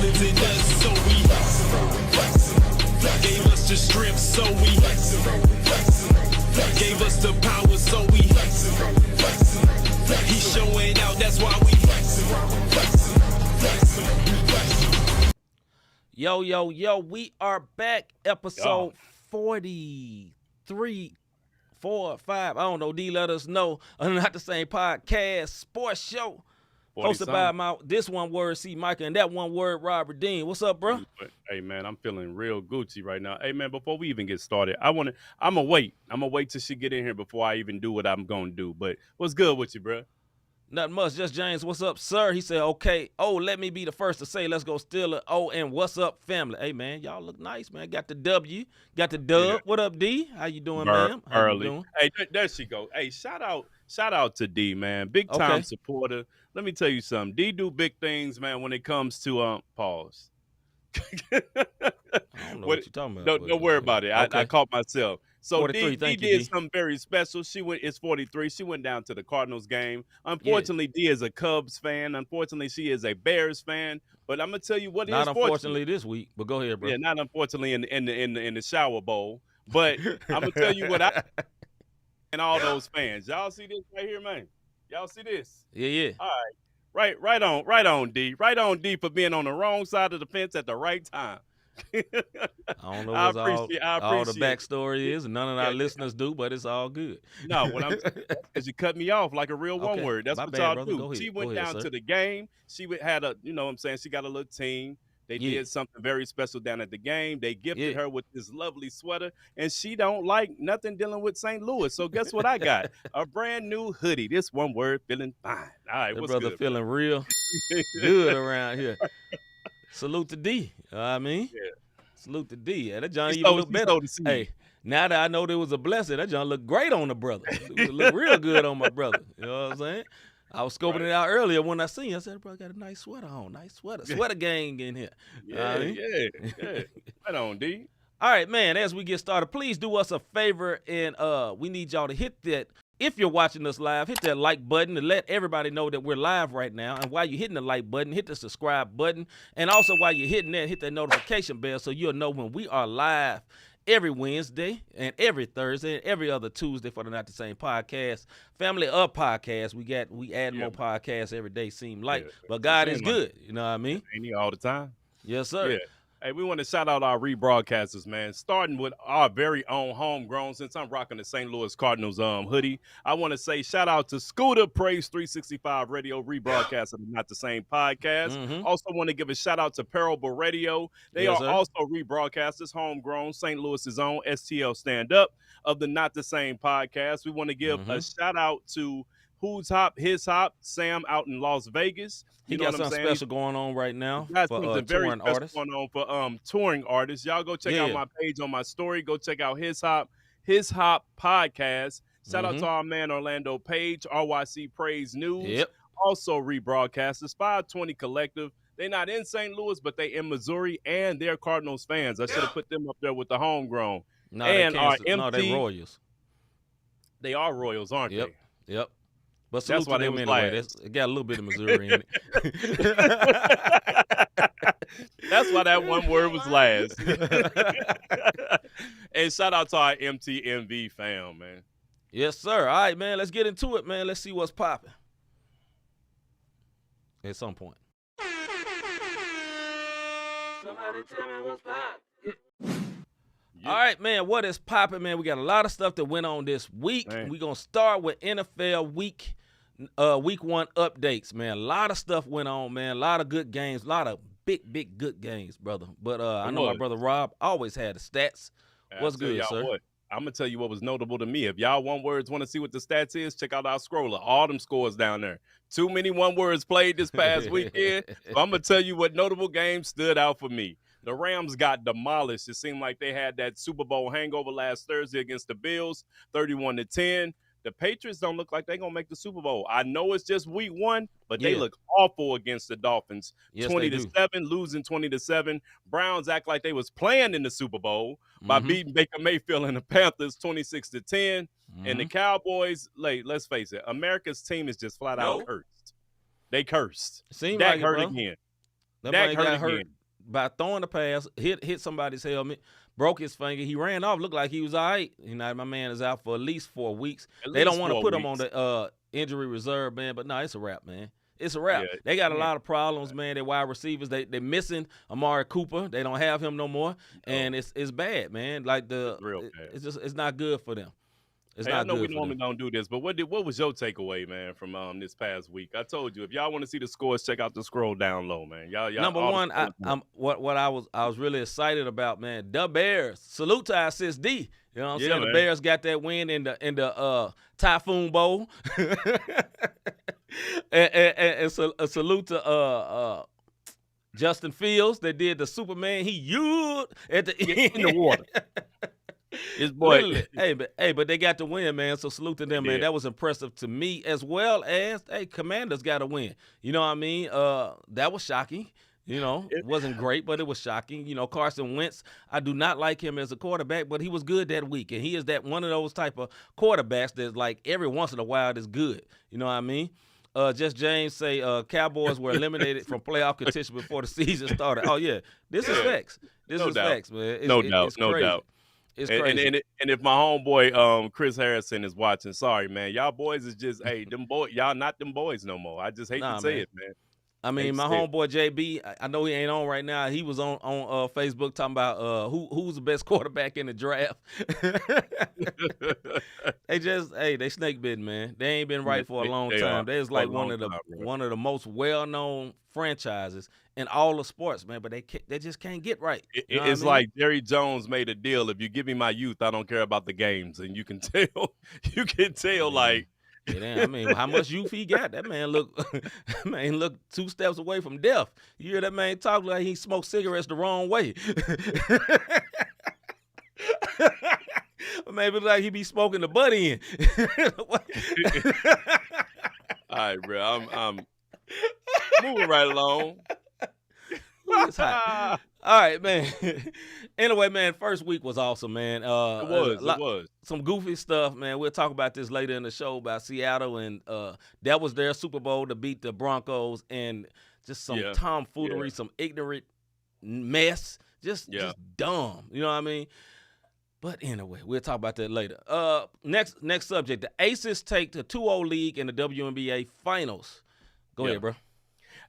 lives in us, so we gave us the strength, so we gave us the power, so we he's showing out, that's why we Yo, we are back, episode 43, 4, 5, I don't know, D, let us know. Not the Same podcast, sports show, hosted by this one word, C. Micah, and that one word, Robert Dean. What's up, bro? Hey, man, I'm feeling real Gucci right now. Hey, man, before we even get started, I'm going to wait. I'm going to wait till she get in here before I even do what I'm going to do. But what's good with you, bro? Nothing much, just James. What's up, sir? He said, okay. Oh, let me be the first to say, let's go Steelers. Oh, and what's up, family? Hey, man, y'all look nice, man. Got the W, got the dub. Yeah. What up, D? How you doing, ma'am? How you doing? Hey, there she go. Hey, shout out to D, man. Big time supporter. Let me tell you something. D do big things, man, when it comes to pause. I don't know what you're talking about. Don't worry about it. Okay. I caught myself. So D did D. something very special. It's 43. She went down to the Cardinals game. Unfortunately, D is a Cubs fan. Unfortunately, she is a Bears fan. But I'm gonna tell you what not unfortunately this week. But go ahead, bro. Yeah, not unfortunately in the shower bowl. But I'm gonna tell you what I and all those fans. Y'all see this right here, man? Y'all see this? Yeah. All right. Right on, D. Right on, D, for being on the wrong side of the fence at the right time. I don't know what all the backstory is, and none of our listeners do, but it's all good. No, what I'm saying is you cut me off like a real one word. That's what y'all do. She went down to the game. She had you know what I'm saying? She got a little team. They did something very special down at the game. They gifted her with this lovely sweater, and she don't like nothing dealing with St. Louis. So guess what I got? A brand new hoodie. This one word, feeling fine. All right, what's brother good? Feeling real good around here. Salute to D. I mean, salute to D. Yeah, that John even look better. Hey, now that I know there was a blessing, that John look great on the brother. It look real good on my brother. You know what I'm saying? I was scoping it out earlier when I seen you. I said, bro, got a nice sweater on. Nice sweater. Sweater gang in here. Yeah. Right on, D. All right, man, as we get started, please do us a favor, and we need y'all to hit that. If you're watching us live, hit that like button and let everybody know that we're live right now. And while you're hitting the like button, hit the subscribe button. And also while you're hitting that, hit that notification bell so you'll know when we are live every Wednesday and every Thursday and every other Tuesday for the Not the Same podcast. Family of podcasts. We add more podcasts every day, seem like. Yeah. But God is good. You know what I mean? Ain't he all the time? Yes, sir. Yeah. Hey, we want to shout out our rebroadcasters, man. Starting with our very own homegrown, since I'm rocking the St. Louis Cardinals hoodie. I want to say shout out to Scooter Praise 365 Radio, rebroadcaster, Not the Same podcast. Mm-hmm. Also want to give a shout out to Parable Radio. They are also rebroadcasters, homegrown, St. Louis's own STL Stand Up of the Not the Same podcast. We want to give a shout out to Who's Hop, His Hop, Sam out in Las Vegas. He got something special going on right now for touring artists. Going on for touring artists. Y'all go check out my page on my story. Go check out His Hop podcast. Shout out to our man Orlando Page, RYC Praise News. Yep. Also rebroadcasters, 520 Collective. They're not in St. Louis, but they in Missouri, and they're Cardinals fans. I should have put them up there with the homegrown. They're Royals. They are Royals, aren't they? Yep. But salute to them anyway. It got a little bit of Missouri in it. That's why that one word was last. And shout out to our MTMV fam, man. Yes, sir. All right, man. Let's get into it, man. Let's see what's popping. At some point. Somebody tell me what's popping. All right, man, what is popping, man? We got a lot of stuff that went on this week. We're going to start with NFL week 1 updates, man. A lot of stuff went on, man. A lot of good games, a lot of big good games, brother. But I know my brother Rob always had the stats. What's good, sir? I'm going to tell you what was notable to me. If y'all one words want to see what the stats is, check out our scroller. All them scores down there. Too many one words played this past weekend. So I'm going to tell you what notable games stood out for me. The Rams got demolished. It seemed like they had that Super Bowl hangover last Thursday against the Bills, 31-10. The Patriots don't look like they're going to make the Super Bowl. I know it's just week 1, but they look awful against the Dolphins. Yes, 20-7, losing 20-7. Browns act like they was playing in the Super Bowl by beating Baker Mayfield and the Panthers 26-10. And the Cowboys, let's face it, America's team is just flat out cursed. They cursed. Seems Dak like hurt again. That Dak man hurt got hurt again. by throwing the pass, hit somebody's helmet, broke his finger. He ran off, looked like he was all right. My man is out for at least 4 weeks. At They don't least want to 4 put him on weeks. the injury reserve, man. But no, it's a wrap, man. It's a wrap. Yeah, They got a man. lot of problems, man. Their wide receivers, they missing Amari Cooper. They don't have him no more, and it's bad, man. Like It's real bad. it's not good for them. It's Hey, I not know we good for normally them. don't do this, but what was your takeaway, man, from this past week? I told you, if y'all want to see the scores, check out the scroll down low, man. Y'all Number all the one, scores I'm what I was really excited about, man. The Bears, salute to our sis D. You know what I'm Yeah, saying? man. The Bears got that win in the Typhoon Bowl, and a salute to Justin Fields. They did the Superman. He used at the end in the water. His boy. Literally. But they got the win, man. So salute to them, man. Yeah. That was impressive to me, as well as Commanders got a win. You know what I mean? That was shocking. It wasn't great, but it was shocking. Carson Wentz, I do not like him as a quarterback, but he was good that week. And he is that one of those type of quarterbacks that's like every once in a while is good. You know what I mean? Just James say Cowboys were eliminated from playoff contention before the season started. Oh, yeah. This is facts. This is facts, man. No doubt. It's crazy. And if my homeboy Chris Harrison is watching, sorry, man. Y'all boys is just, them boys, y'all not them boys no more. I just hate to say it, man. I mean, my homeboy JB, I know he ain't on right now. He was on Facebook talking about who's the best quarterback in the draft. They snake bitten, man. They ain't been right for a long time. They is like one of the most well-known franchises in all of sports, man. But they just can't get right. It's like Jerry Jones made a deal. If you give me my youth, I don't care about the games, and you can tell. Like. Yeah, I mean, how much youth he got? That man look 2 steps away from death. You hear that man talk like he smoked cigarettes the wrong way. Maybe like he be smoking the butt end. All right, bro. I'm moving right along. It's hot. All right, man. Anyway, man, first week was awesome, man. It was. Some goofy stuff, man. We'll talk about this later in the show about Seattle, and that was their Super Bowl to beat the Broncos, and just some tomfoolery, some ignorant mess, just dumb. You know what I mean? But anyway, we'll talk about that later. Next subject: the Aces take the 2-0 league in the WNBA Finals. Go ahead, bro.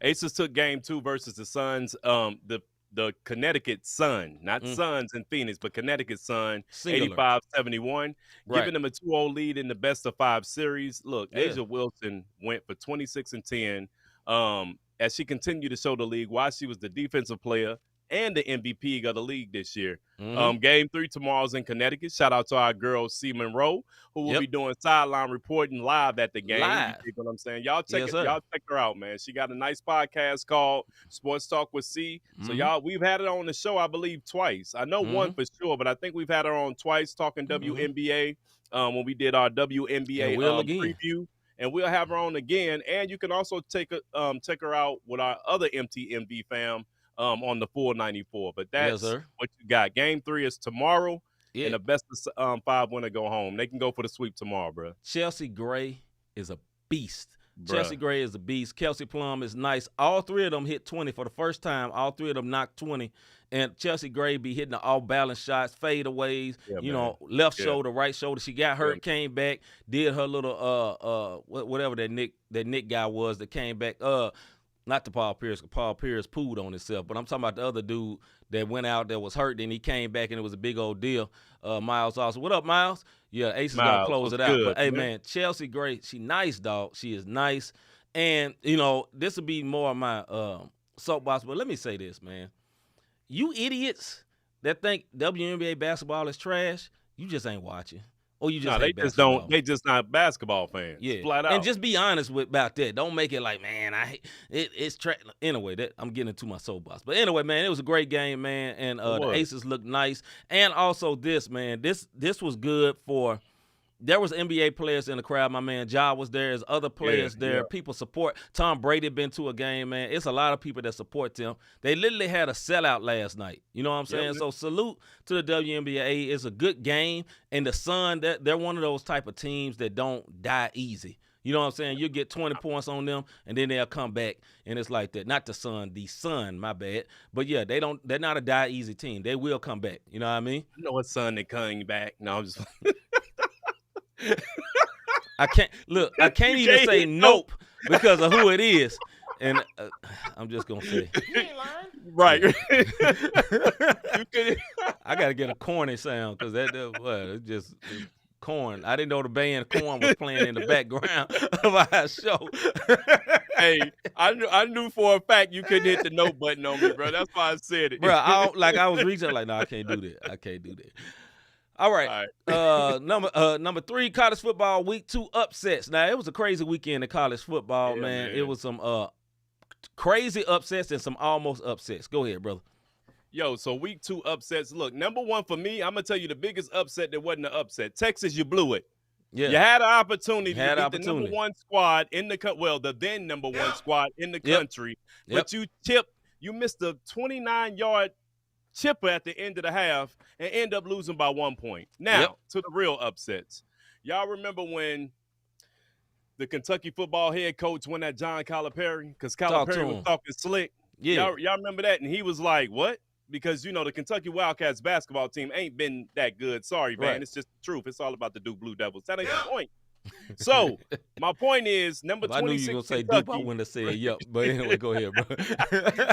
Aces took game 2 versus the Suns. The Connecticut Sun, not Suns in Phoenix, but Connecticut Sun, 85-71, giving them a 2-0 lead in the best-of-5 series. Look, Asia Wilson went for 26-10 as she continued to show the league why she was the defensive player and the MVP of the league this year. Game 3 tomorrow's in Connecticut. Shout out to our girl, C. Monroe, who will be doing sideline reporting live at the game. Live. You know what I'm saying? Y'all check her out, man. She got a nice podcast called Sports Talk with C. So we've had it on the show, I believe, twice. I know one for sure, but I think we've had her on twice talking WNBA when we did our WNBA preview. And we'll have her on again. And you can also check her out with our other MTMV fam on the full 94. But that's what you got. Game 3 is tomorrow. And the best of 5 winner go home. They can go for the sweep tomorrow, bro. Chelsea Gray is a beast. Bruh. Chelsea Gray is a beast. Kelsey Plum is nice. All 3 of them hit 20 for the first time. All 3 of them knocked 20. And Chelsea Gray be hitting the off-balance shots, fadeaways, left shoulder, right shoulder. She got hurt, came back, did her little whatever that Nick guy was that came back. Not to Paul Pierce, because Paul Pierce pooed on himself, but I'm talking about the other dude that went out that was hurt, and he came back, and it was a big old deal. Miles Austin. What up, Miles? Yeah, Ace is going to close it out. Good, but, hey, man, Chelsea Gray, she nice, dog. She is nice. And, this will be more of my soapbox, but let me say this, man. You idiots that think WNBA basketball is trash, you just ain't watching. Or you just they just not basketball fans. Yeah, flat out. And just be honest about that. Don't make it like, man, it's trash. Anyway, I'm getting into my soapbox. But anyway, man, it was a great game, man, and the Aces looked nice. And also this, man, this was good for. There was NBA players in the crowd. My man Ja was there. There's other players there. Yeah. People support. Tom Brady been to a game, man. It's a lot of people that support them. They literally had a sellout last night. You know what I'm saying? So salute to the WNBA. It's a good game. And the Sun, they're one of those type of teams that don't die easy. You know what I'm saying? You get 20 points on them, and then they'll come back, and it's like that. Not the Sun, my bad. But yeah, they're not a die easy team. They will come back. You know what I mean? You know what, son? They coming back. No, I'm just. I can't You even can't say hit nope because of who it is, and I'm just gonna say. Right. I gotta get a corny sound because it's just corn. I didn't know the band Corn was playing in the background of our show. Hey, I knew for a fact you couldn't hit the no button on me, bro. That's why I said it. Bro, I was reaching like, no, I can't do that. All right. Number 3, college football week 2 upsets. Now, it was a crazy weekend in college football, man. It was some crazy upsets and some almost upsets. Go ahead, brother. Yo, so week 2 upsets. Look, number 1 for me, I'm gonna tell you the biggest upset that wasn't an upset. Texas, you blew it. Yeah. You had an opportunity to beat opportunity. the number 1 squad in the then number 1 squad in the country, but you missed a 29-yard chipper at the end of the half and end up losing by 1 point. Now, to the real upsets. Y'all remember when the Kentucky football head coach went at John Calipari? Because Calipari was talking slick. Yeah. Y'all remember that? And he was like, what? Because, the Kentucky Wildcats basketball team ain't been that good. Sorry, man. Right. It's just the truth. It's all about the Duke Blue Devils. That ain't the point. So, my point is, number 26 I knew you were going to say Kentucky, Duke. I wouldn't have said yup. But anyway, go ahead, bro.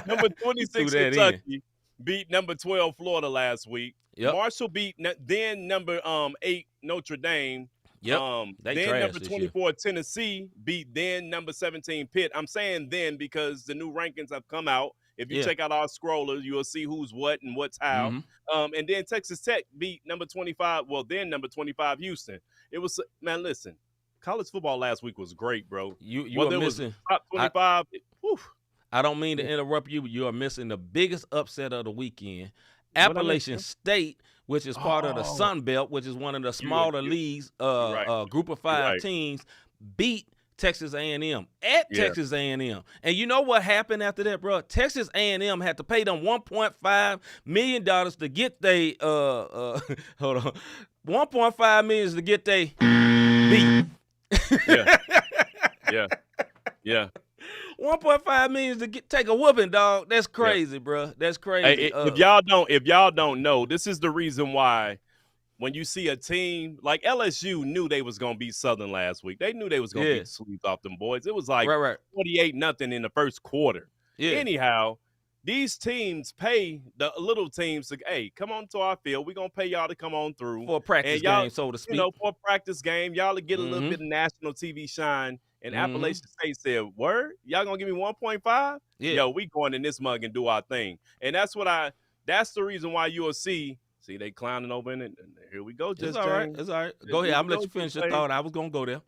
Number 26 Kentucky beat number 12 Florida last week. Yep. Marshall beat then number 8 Notre Dame. Yep. Then number 24 Tennessee beat then number 17 Pitt. I'm saying then because the new rankings have come out. If you check out our scroller, you'll see who's what and what's how. Mm-hmm. And then Texas Tech beat number 25. Well, then number 25 Houston. It was, man, listen, college football last week was great, bro. You are missing top 25. I don't mean to interrupt you, but you are missing the biggest upset of the weekend. Appalachian State, which is part of the Sun Belt, which is one of the smaller leagues, group of 5 teams, beat Texas A&M at Texas A&M. And you know what happened after that, bro? Texas A&M had to pay them $1.5 million to get they hold on. $1.5 million to get they beat. Yeah. 1.5 million to take a whooping, dog. That's crazy, bro. That's crazy. Hey, if y'all don't know, this is the reason why when you see a team like LSU knew they was gonna beat Southern last week. They knew they was gonna beat the sleeves off them boys. It was like 48-0 in the first quarter. Yeah. Anyhow, these teams pay the little teams to, hey, come on to our field. We're gonna pay y'all to come on through for a practice game, so to speak. For a practice game, y'all to get a little bit of national TV shine. And Appalachian State said, word? Y'all gonna give me 1.5? Yeah. Yo, we going in this mug and do our thing. And that's the reason why you'll see they clowning over in it. And here we go, just It's all right. It's all right. Go ahead. I'm gonna let you finish your thought. I was gonna go there.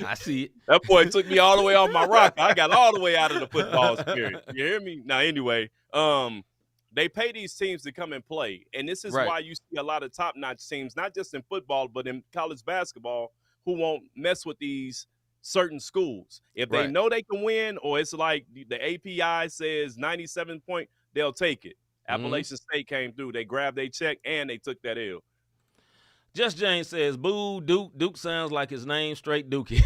I see it. That boy took me all the way off my rock. I got all the way out of the football spirit. You hear me? Now, anyway, they pay these teams to come and play. And this is why you see a lot of top-notch teams, not just in football, but in college basketball, who won't mess with these certain schools. If they know they can win, or it's like the API says 97 point, they'll take it. Appalachian State came through. They grabbed their check, and they took that L. Just James says, boo, Duke. Duke sounds like his name, straight Dookie.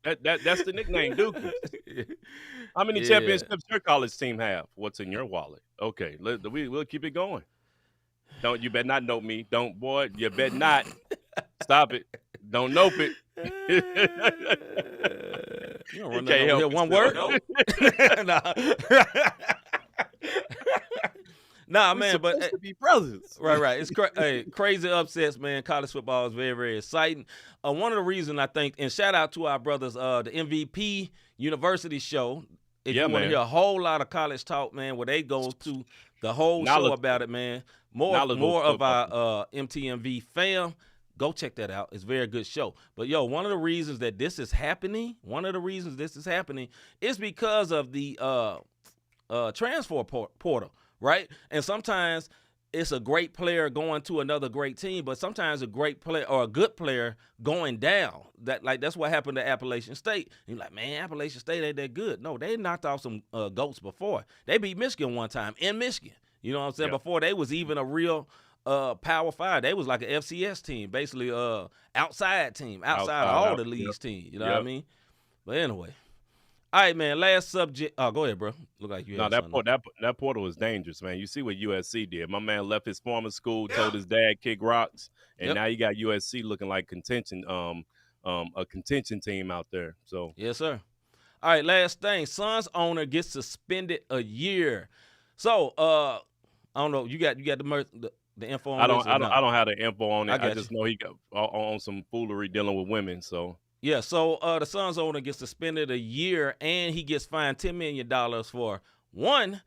That's the nickname, Dookie. How many championships your college team have? What's in your wallet? Okay, we'll keep it going. You better not nope me. You better not. Stop it. Don't nope it. You don't run can't help one word? Nah, man, but to be brothers. Right. It's crazy upsets, man. College football is very, very exciting. One of the reasons I think, and shout out to our brothers, the MVP University show. If you want to hear a whole lot of college talk, man, where they go to the whole show about it, man. More of our MTMV fam. Go check that out. It's a very good show. But, one of the reasons that this is happening, is because of the transfer portal, right? And sometimes it's a great player going to another great team, but sometimes a great player or a good player going down. That's what happened to Appalachian State. You're like, man, Appalachian State ain't that good. No, they knocked off some goats before. They beat Michigan one time in Michigan. You know what I'm saying? Before they was even a real Power 5. They was like an FCS team, basically outside team, outside of Outside all out. the leagues Yep. team. You know what I Yep. mean? But anyway. All right, man. Last subject. Oh, go ahead, bro. Look like you No, had that something. that portal is dangerous, man. You see what USC did. My man left his former school, told his dad kick rocks, and Yep. now you got USC looking like contention, a contention team out there. So Yes, sir. All right, last thing. Suns owner gets suspended a year. So, I don't know. You got the info on this or not? I don't have the info on it. I I got just you. know he got on some foolery dealing with women. So Yeah, so the Suns owner gets suspended a year, and he gets fined $10 million for one.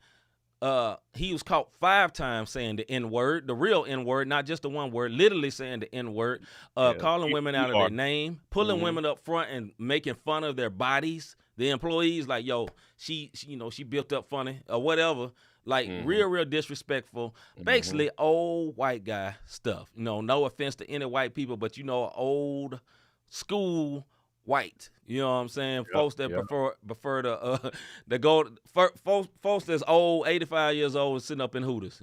He was caught 5 times saying the N-word, the real N-word, not just the one word, literally saying the N-word, yeah, calling women out of their name, pulling Mhm. women up front and making fun of their bodies. The employees like, yo, she built up funny or whatever. Like real disrespectful. Basically old white guy stuff. No offense to any white people, but old school white. You know what I'm saying? Folks that prefer to go folks that's old, 85 years old, and sitting up in Hooters.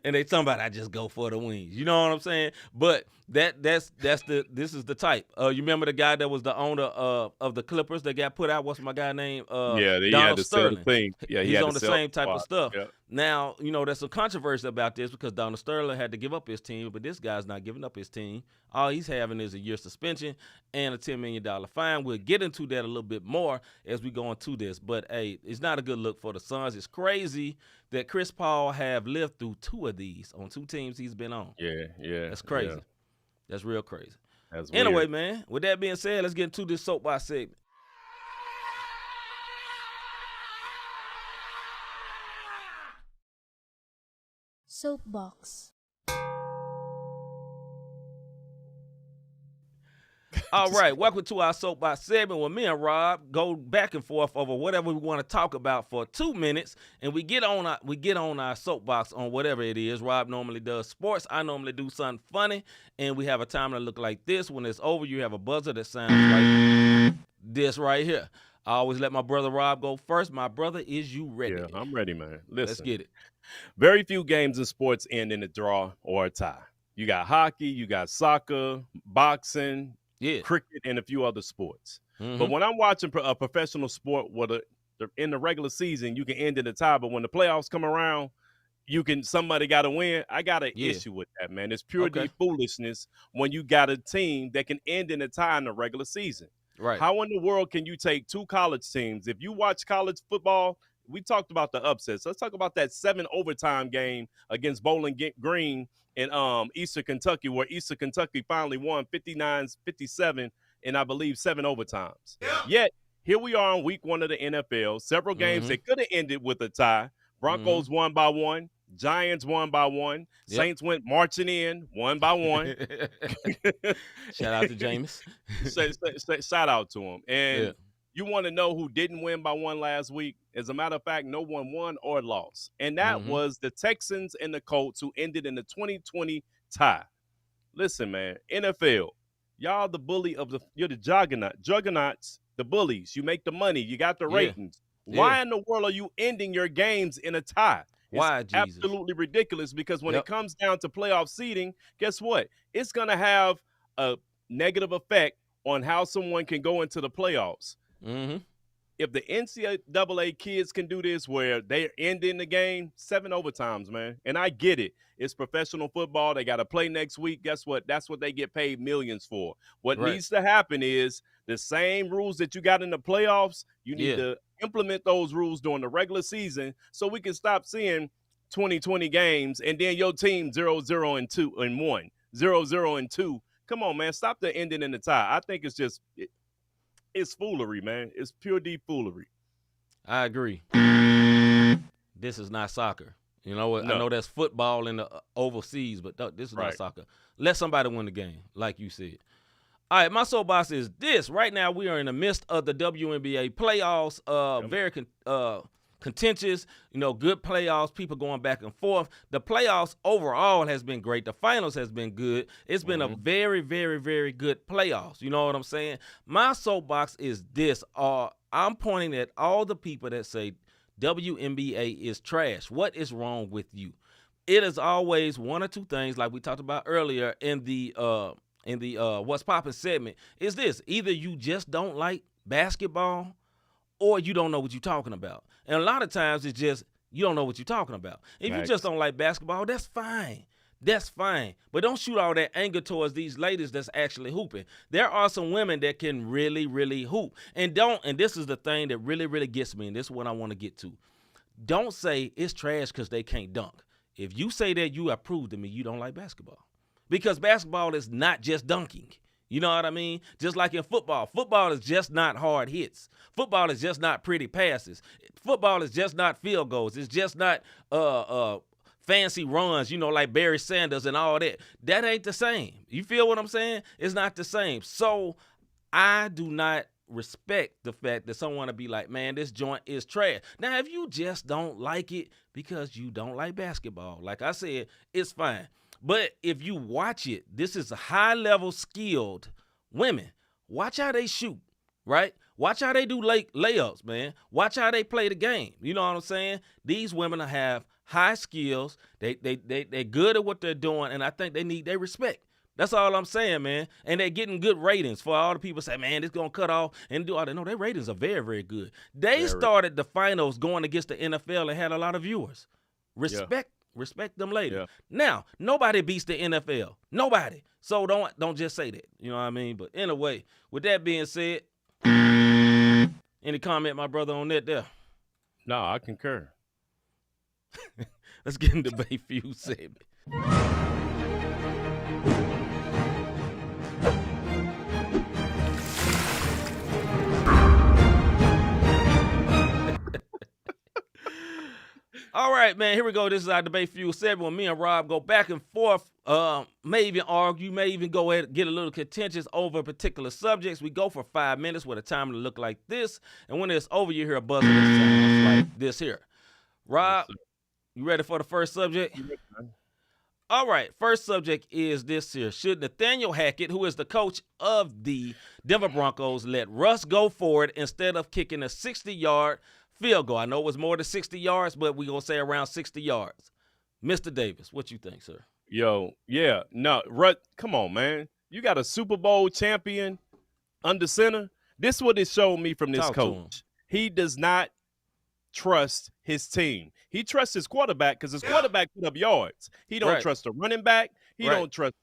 And they talking about I just go for the wings. You know what I'm saying? But this is the type. You remember the guy that was the owner of the Clippers that got put out? What's my guy name? Yeah, he had Donald to sell the Sterling. thing. Yeah, he He's had on to the sell same the type of spot. stuff. Yep. Now, there's some controversy about this because Donald Sterling had to give up his team, but this guy's not giving up his team. All he's having is a year suspension and a $10 million fine. We'll get into that a little bit more as we go into this. But, hey, it's not a good look for the Suns. It's crazy that Chris Paul have lived through 2 of these on 2 teams he's been on. Yeah. That's crazy. Yeah. That's real crazy. That's Anyway, weird. man, with that being said, let's get into this soapbox segment. Soapbox. All right, welcome to our soapbox segment where me and Rob go back and forth over whatever we want to talk about for 2 minutes, and we get on our soapbox on whatever it is. Rob normally does sports. I normally do something funny, and we have a timer that look like this. When it's over, you have a buzzer that sounds like this right here. I always let my brother Rob go first. My brother, is you ready? Yeah, I'm ready, man. Listen, Let's get it. very few games in sports end in a draw or a tie. You got hockey, you got soccer, boxing, cricket, and a few other sports. But when I'm watching a professional sport, in the regular season, you can end in a tie. But when the playoffs come around, somebody got to win. I got an issue with that, man. It's pure foolishness when you got a team that can end in a tie in the regular season. Right. How in the world can you take 2 college teams? If you watch college football, we talked about the upsets. Let's talk about that 7 overtime game against Bowling Green in Eastern Kentucky, where Eastern Kentucky finally won 59-57 in, I believe, 7 overtimes. Yet, here we are on week 1 of the NFL. Several games that could have ended with a tie. Broncos won by 1. Giants won by 1. Saints went marching in 1 by 1. Shout out to Jameis. Shout out to him. And you want to know who didn't win by 1 last week? As a matter of fact, no one won or lost. And that was the Texans and the Colts, who ended in the 2020 tie. Listen, man, NFL, y'all you're the juggernauts, the bullies. You make the money. You got the ratings. Why in the world are you ending your games in a tie? Why, It's Jesus? absolutely ridiculous, because when it comes down to playoff seeding, guess what? It's going to have a negative effect on how someone can go into the playoffs. If the NCAA kids can do this, where they're ending the game, 7 overtimes, man. And I get it. It's professional football. They got to play next week. Guess what? That's what they get paid millions for. What needs to happen is the same rules that you got in the playoffs. You need to implement those rules during the regular season, so we can stop seeing 2020 games and then your team 0-1, 0-0-2. Come on, man. Stop the ending in the tie. I think it's just it's foolery, man. It's pure deep foolery. I agree. This is not soccer. You know what? No. I know that's football in the overseas, but this is not soccer. Let somebody win the game, like you said. All right, my soapbox is this. Right now, we are in the midst of the WNBA playoffs. Very contentious, good playoffs, people going back and forth. The playoffs overall has been great. The finals has been good. It's been a very, very, very good playoffs. You know what I'm saying? My soapbox is this. I'm pointing at all the people that say WNBA is trash. What is wrong with you? It is always one or two things, like we talked about earlier in the What's Poppin' segment. Is this either you just don't like basketball, or you don't know what you're talking about? And a lot of times it's just you don't know what you're talking about. If you just don't like basketball, that's fine. That's fine. But don't shoot all that anger towards these ladies that's actually hooping. There are some women that can really, really hoop. And this is the thing that really, really gets me, and this is what I want to get to. Don't say it's trash because they can't dunk. If you say that, you have proved to me you don't like basketball. Because basketball is not just dunking. You know what I mean? Just like in football. Football is just not hard hits. Football is just not pretty passes. Football is just not field goals. It's just not fancy runs, like Barry Sanders and all that. That ain't the same. You feel what I'm saying? It's not the same. So I do not respect the fact that someone will be like, man, this joint is trash. Now, if you just don't like it because you don't like basketball, like I said, it's fine. But if you watch it, this is a high-level skilled women. Watch how they shoot, right? Watch how they do layups, man. Watch how they play the game. You know what I'm saying? These women have high skills. They're good at what they're doing, and I think they need their respect. That's all I'm saying, man. And they're getting good ratings for all the people say, man, it's going to cut off and do all that. No, their ratings are very, very good. They started the finals going against the NFL and had a lot of viewers. Respect them ladies. Yeah. Now, nobody beats the NFL. Nobody. So don't just say that. You know what I mean? But anyway, with that being said, any comment, my brother, on that there? No, I concur. Let's get into Debate Feud segment. All right, man, here we go. This is our Debate Feud segment where me and Rob go back and forth, may even argue, may even go ahead and get a little contentious over particular subjects. We go for 5 minutes with a timer to look like this, and when it's over, you hear a buzzer that sounds like this here. Rob, you ready for the first subject? All right, first subject is this here. Should Nathaniel Hackett, who is the coach of the Denver Broncos, let Russ go for it instead of kicking a 60-yard field goal? I know it was more than 60 yards, but we're going to say around 60 yards. Mr. Davis, what you think, sir? Come on, man. You got a Super Bowl champion under center. This is what it showed me from this coach. He does not trust his team. He trusts his quarterback because his quarterback put up yards. He don't trust the running back. He don't trust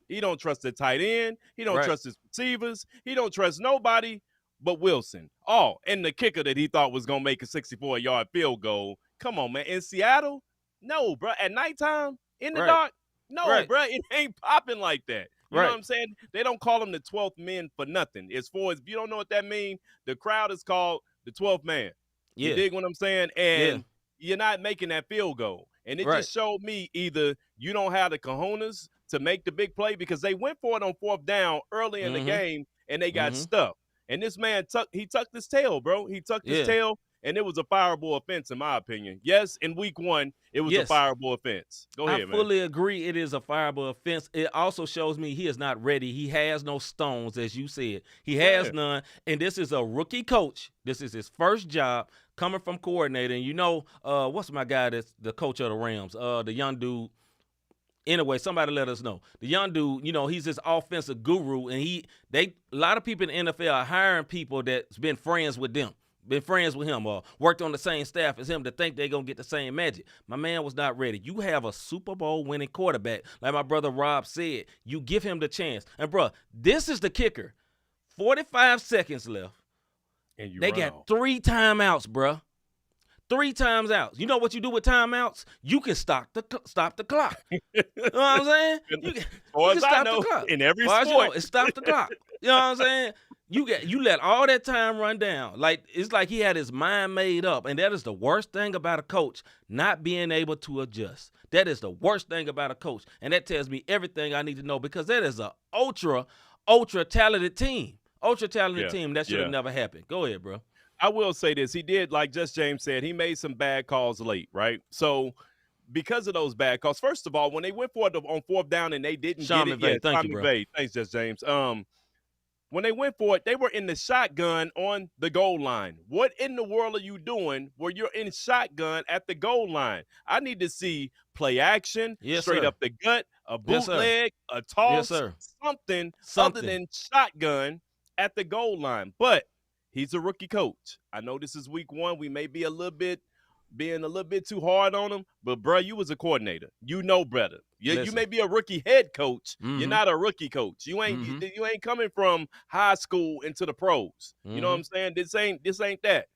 the tight end. He don't trust his receivers. He don't trust nobody but Wilson. Oh, and the kicker that he thought was going to make a 64-yard field goal. Come on, man. In Seattle? No, bro. At nighttime? In the dark? No, bro. It ain't popping like that. You know what I'm saying? They don't call them the 12th men for nothing. As far as if you don't know what that means, the crowd is called the 12th man. You dig what I'm saying? And you're not making that field goal. And it just showed me either you don't have the cojones to make the big play because they went for it on fourth down early in the game and they got stuffed. And this man tucked his tail, bro. He tucked his tail, and it was a fireable offense, in my opinion. Yes, in week one, it was a fireable offense. Go ahead, man. I fully agree it is a fireable offense. It also shows me he is not ready. He has no stones, as you said. He has none, and this is a rookie coach. This is his first job coming from coordinator. And what's my guy that's the coach of the Rams? The young dude. Anyway, somebody let us know. The young dude, he's this offensive guru, and a lot of people in the NFL are hiring people that's been friends with them, been friends with him, or worked on the same staff as him to think they're going to get the same magic. My man was not ready. You have a Super Bowl winning quarterback. Like my brother Rob said, you give him the chance. And, bro, this is the kicker. 45 seconds left. And they got 3 timeouts, bro. 3 timeouts. You know what you do with timeouts? You can stop the clock. You know what I'm saying? You can stop the clock. In every sport, it stops the clock. You know what I'm saying? You let all that time run down. Like it's like he had his mind made up, and that is the worst thing about a coach, not being able to adjust. That is the worst thing about a coach, and that tells me everything I need to know because that is a ultra talented team. Ultra talented team. That should have never happened. Go ahead, bro. I will say this. He did, like just James said, he made some bad calls late, right? So because of those bad calls, first of all, when they went for it on fourth down and they didn't Sean get McVay, it, thank you, bro. Thanks, just James. When they went for it, they were in the shotgun on the goal line. What in the world are you doing where you're in shotgun at the goal line? I need to see play action, Yes, straight sir. up the gut, a Yes, sir. bootleg, a Yes, toss, sir. something other Something. than shotgun at the goal line. But he's a rookie coach. I know this is week 1. We may be being a little bit too hard on him, but bro, you was a coordinator. You know better. You Listen. may be a rookie head coach. You're Mhm. not a rookie coach. You ain't Mhm. you ain't coming from high school into the pros. You know what I'm saying? This ain't that.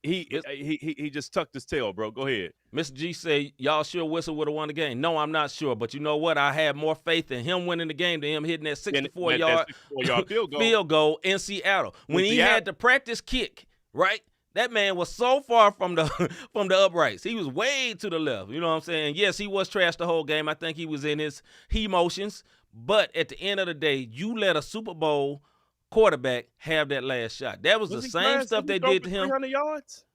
He just tucked his tail, bro. Go ahead. Mr. G said, y'all sure Whistle would have won the game. No, I'm not sure. But you know what? I had more faith in him winning the game than him hitting that 64-yard 64-yard field goal in Seattle. When he had the practice kick, right? That man was so far from the from the uprights. He was way to the left. You know what I'm saying? Yes, he was trashed the whole game. I think he was in his emotions. But at the end of the day, you let a Super Bowl quarterback have that last shot. That was the same stuff they did to him. 300 yards?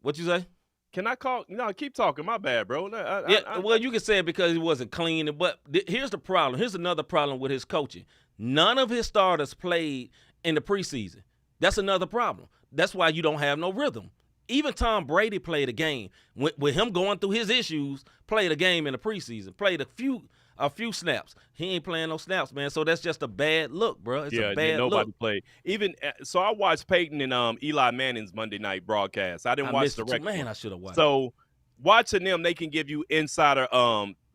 What you say? Can I call? No, keep talking. My bad, bro. Well, you can say it because he wasn't clean. But here's the problem. Here's another problem with his coaching. None of his starters played in the preseason. That's another problem. That's why you don't have no rhythm. Even Tom Brady played a game with him going through his issues. Played a game in the preseason. Played a few snaps. He ain't playing no snaps, man. So that's just a bad look, bro. It's a bad nobody look. played. Even so, I watched Peyton and Eli Manning's Monday night broadcast. I didn't watch the record. Man, I should have watched. So watching them, they can give you insider.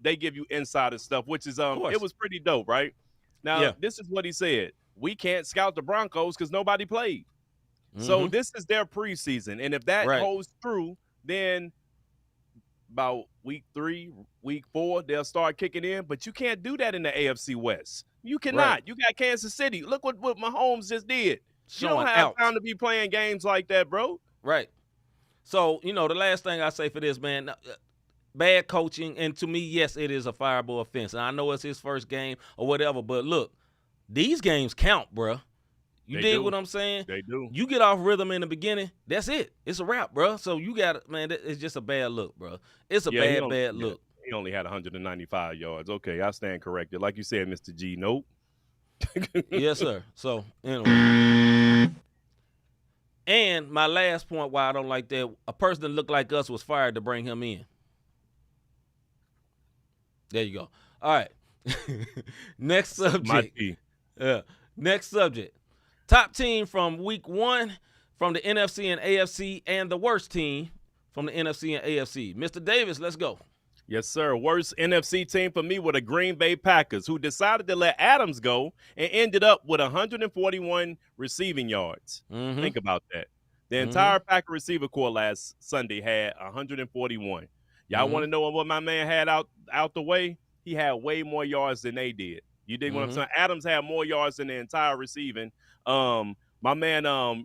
They give you insider stuff, which is it was pretty dope, right? Now, This is what he said: we can't scout the Broncos because nobody played. So this is their preseason, and if that holds true, then about week 3, week 4, they'll start kicking in. But you can't do that in the AFC West. You cannot. Right. You got Kansas City. Look what Mahomes just did. You Showing don't have out. time to be playing games like that, bro. Right. So, the last thing I say for this, man, bad coaching, and to me, yes, it is a fireable offense. And I know it's his first game or whatever, but look, these games count, bruh. You dig what I'm saying? They do. You get off rhythm in the beginning, that's it. It's a wrap, bro. So you got, man, it's just a bad look, bro. It's a bad look. He only had 195 yards. Okay, I stand corrected. Like you said, Mr. G, nope. Yes, sir. So, anyway. And my last point why I don't like that, a person that looked like us was fired to bring him in. There you go. All right. Next subject. Next subject. Top team from week 1 from the NFC and AFC, and the worst team from the NFC and AFC. Mr. Davis, let's go. Yes, sir. Worst NFC team for me were the Green Bay Packers, who decided to let Adams go and ended up with 141 receiving yards. Think about that. The entire Packer receiver corps last Sunday had 141. Y'all want to know what my man had out the way? He had way more yards than they did. You dig what I'm saying? Adams had more yards than the entire receiving. My man, oh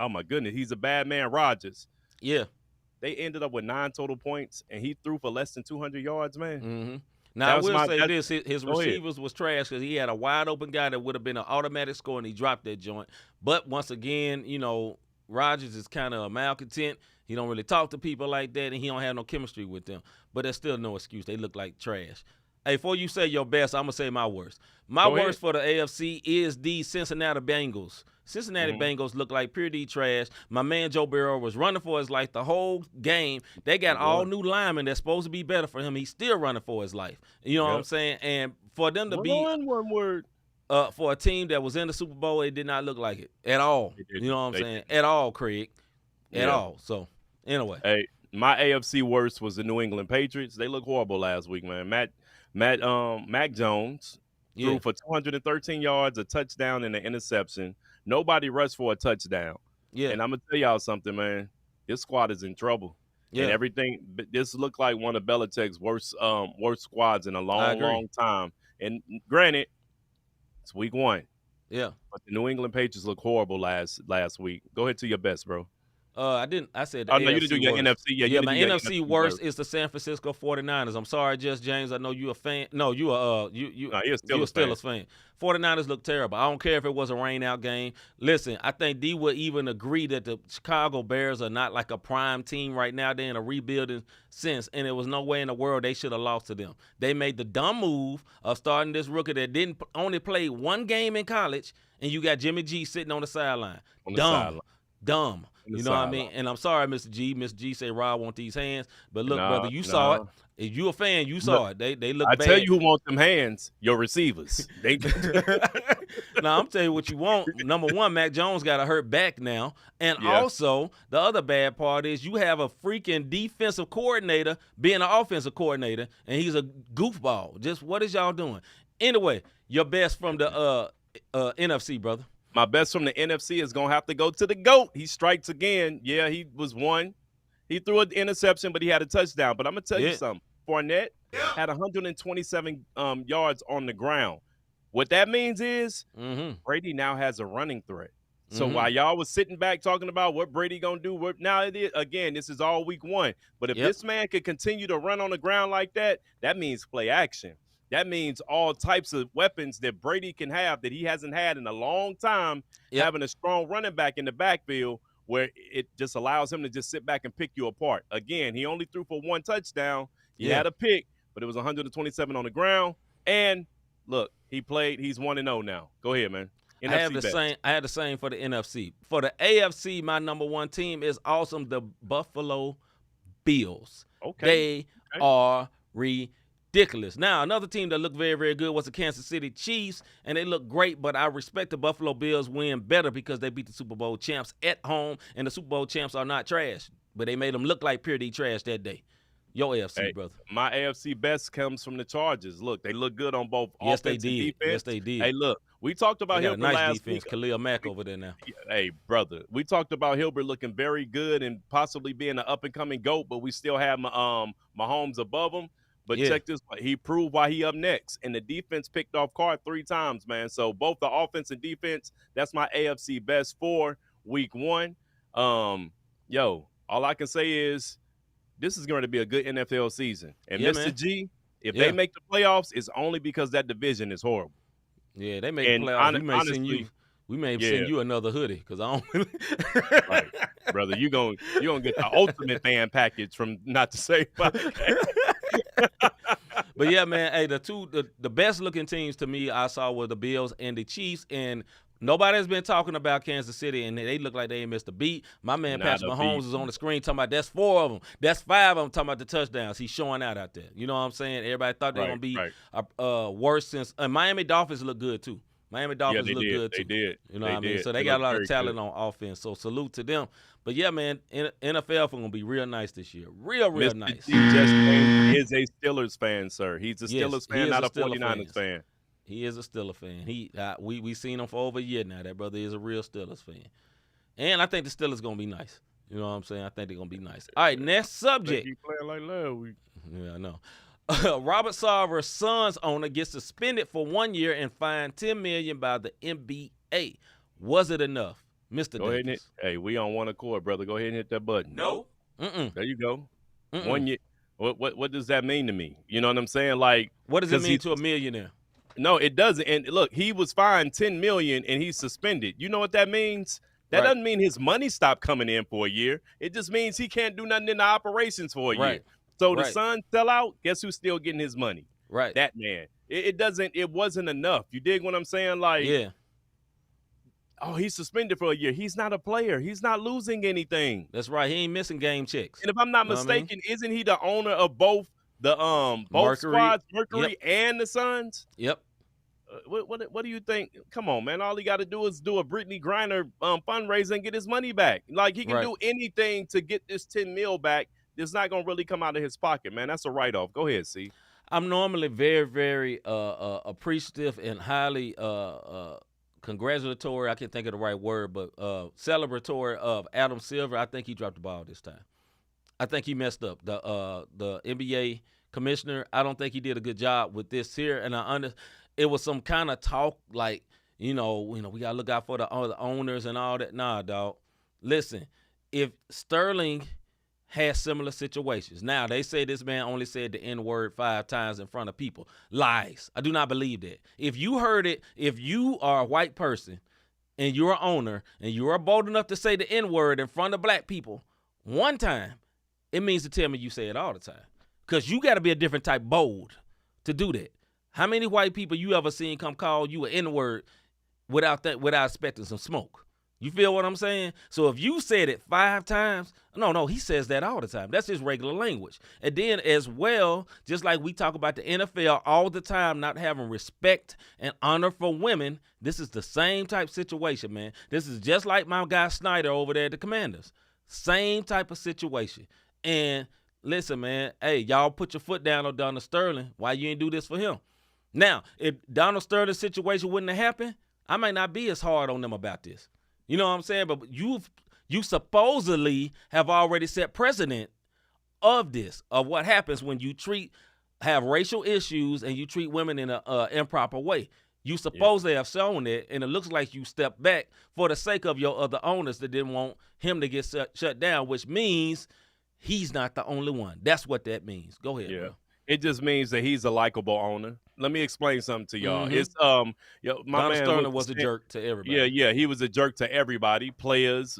my goodness, he's a bad man, Rodgers. Yeah. They ended up with 9 total points, and he threw for less than 200 yards, man. Now, I will say this. His receivers was trash because he had a wide-open guy that would have been an automatic score, and he dropped that joint. But once again, Rodgers is kind of a malcontent. He don't really talk to people like that, and he don't have no chemistry with them. But there's still no excuse. They look like trash. Hey, before you say your best, I'm going to say my worst. My worst for the AFC is the Cincinnati Bengals. Cincinnati Bengals look like pure D trash. My man Joe Burrow was running for his life the whole game. They got all new linemen that's supposed to be better for him. He's still running for his life. You know what I'm saying? And for them to be one word. For a team that was in the Super Bowl, it did not look like it at all. You know what I'm saying? At all, Craig. At all. So, anyway. Hey, my AFC worst was the New England Patriots. They looked horrible last week, man. Mac Jones threw for 213 yards, a touchdown, and an interception. Nobody rushed for a touchdown. Yeah. And I'm going to tell y'all something, man. This squad is in trouble. Yeah. And everything, this looked like one of Belichick's worst squads in a long time. And granted, it's week 1. Yeah. But the New England Patriots look horrible last week. Go ahead to your best, bro. I didn't. I said the Oh, AFC no, you didn't do your worst. NFC. Yeah, you Yeah, didn't my do your NFC NFC worst worst. is the San Francisco 49ers. I'm sorry, Just James. I know you a fan. No, you a No, he a you a Steelers fan. Steelers fan. 49ers look terrible. I don't care if it was a rain out game. Listen, I think D would even agree that the Chicago Bears are not like a prime team right now. They're in a rebuilding sense, and there was no way in the world they should have lost to them. They made the dumb move of starting this rookie that didn't only play one game in college, and you got Jimmy G sitting on the sideline. On the sideline. Dumb. On the You know what I mean? sideline. And I'm sorry, Mr. G. Mr. G say Rob want these hands. But look, brother, you Nah. saw it. If you a fan, you saw it. They look I bad. tell you who want them hands, your receivers. They Now, I'm telling you what you want. Number one, Mac Jones got a hurt back now. And Yeah. also, the other bad part is you have a freaking defensive coordinator being an offensive coordinator, and he's a goofball. Just what is y'all doing? Anyway, your best from the NFC, brother. My best from the NFC is going to have to go to the GOAT. He strikes again. Yeah, he was one. He threw an interception, but he had a touchdown. But I'm going to tell you something. Fournette had 127 yards on the ground. What that means is Brady now has a running threat. So while y'all was sitting back talking about what Brady going to do, now it is, again, this is all week one. But if this man could continue to run on the ground like that, that means play action. That means all types of weapons that Brady can have that he hasn't had in a long time, having a strong running back in the backfield where it just allows him to just sit back and pick you apart. Again, he only threw for one touchdown. He had a pick, but it was 127 on the ground. And look, he played. He's 1-0 now. Go ahead, man. I have the same for the NFC. For the AFC, my number one team is awesome. The Buffalo Bills. They are ridiculous. Now, another team that looked very, very good was the Kansas City Chiefs, and they look great, but I respect the Buffalo Bills win better because they beat the Super Bowl champs at home, and the Super Bowl champs are not trash, but they made them look like pure D trash that day. Your AFC, brother. My AFC best comes from the Chargers. Look, they look good on both offense and defense. Yes, they did. Hey, look, we talked about Hilbert last defense. week. Khalil Mack over there now. Hey, brother, we talked about Hilbert looking very good and possibly being an up-and-coming GOAT, but we still have Mahomes above him. But check this, he proved why he up next. And the defense picked off Carr 3 times, man. So both the offense and defense, that's my AFC best for week one. All I can say is this is going to be a good NFL season. And Mr. G, if they make the playoffs, it's only because that division is horrible. Yeah, they make the playoffs. We may send you another hoodie because I don't. Right, brother, you gonna get the ultimate fan package from Not to Say Podcast. But yeah, man, hey, the best looking teams to me I saw were the Bills and the Chiefs, and nobody's been talking about Kansas City, and they look like they ain't missed a beat. My man Patrick Mahomes is on the screen talking about that's 4 of them, that's 5 of them talking about the touchdowns. He's showing out there. You know what I'm saying? Everybody thought they were gonna be worse since Miami Dolphins look good too. Miami Dolphins look good too. They did. You know what I mean? So they got a lot of talent on offense. So salute to them. But yeah, man, NFL gonna be real nice this year. Real nice. He just is a Steelers fan, sir. He's a Steelers fan, not a 49ers fan. He is a Steelers fan. We seen him for over a year now. That brother is a real Steelers fan. And I think the Steelers gonna be nice. You know what I'm saying? I think they're gonna be nice. All right, next subject. He playing like last week. Yeah, I know. Robert Sarver's son's owner gets suspended for 1 year and fined $10 million by the NBA. Was it enough, Mr. Go ahead and hey, we on one accord, brother. Go ahead and hit that button. No. There you go. 1 year. What does that mean to me? You know what I'm saying? Like, what does it mean to a millionaire? No, it doesn't. And look, he was fined $10 million and he's suspended. You know what that means? That doesn't mean his money stopped coming in for a year. It just means he can't do nothing in the operations for a year. So the son sell out, guess who's still getting his money? Right. That man. It wasn't enough. You dig what I'm saying? Like, oh, he's suspended for a year. He's not a player. He's not losing anything. That's right. He ain't missing game checks. And if I'm not mistaken, isn't he the owner of both the both squads, Mercury and the Suns? Yep. What do you think? Come on, man. All he got to do is do a Brittany Griner fundraiser and get his money back. Like, he can do anything to get this $10 million back. It's not going to really come out of his pocket, man. That's a write-off. Go ahead, C. I'm normally very, very appreciative and highly congratulatory. I can't think of the right word, but celebratory of Adam Silver. I think he dropped the ball this time. I think he messed up. The NBA commissioner, I don't think he did a good job with this here. And it was some kind of talk like, we got to look out for the owners and all that. Nah, dog. Listen. if Sterling has similar situations. Now, they say this man only said the N-word 5 times in front of people. Lies. I do not believe that. If you heard it, if you are a white person and you're an owner and you are bold enough to say the N-word in front of black people one time, it means to tell me you say it all the time. Because you got to be a different type bold to do that. How many white people you ever seen come call you an N-word without expecting some smoke? You feel what I'm saying? So if you said it 5 times, no, he says that all the time. That's his regular language. And then as well, just like we talk about the NFL all the time, not having respect and honor for women, this is the same type situation, man. This is just like my guy Snyder over there at the Commanders. Same type of situation. And listen, man, hey, y'all put your foot down on Donald Sterling. Why you ain't do this for him? Now, if Donald Sterling's situation wouldn't have happened, I might not be as hard on them about this. You know what I'm saying? But you supposedly have already set precedent of this, of what happens when you have racial issues and you treat women in an improper way. You supposedly have shown it, and it looks like you stepped back for the sake of your other owners that didn't want him to get shut down, which means he's not the only one. That's what that means. Go ahead, bro. It just means that he's a likable owner. Let me explain something to y'all. Mm-hmm. It's my Donald man Sterling was a jerk to everybody. Yeah, he was a jerk to everybody, players,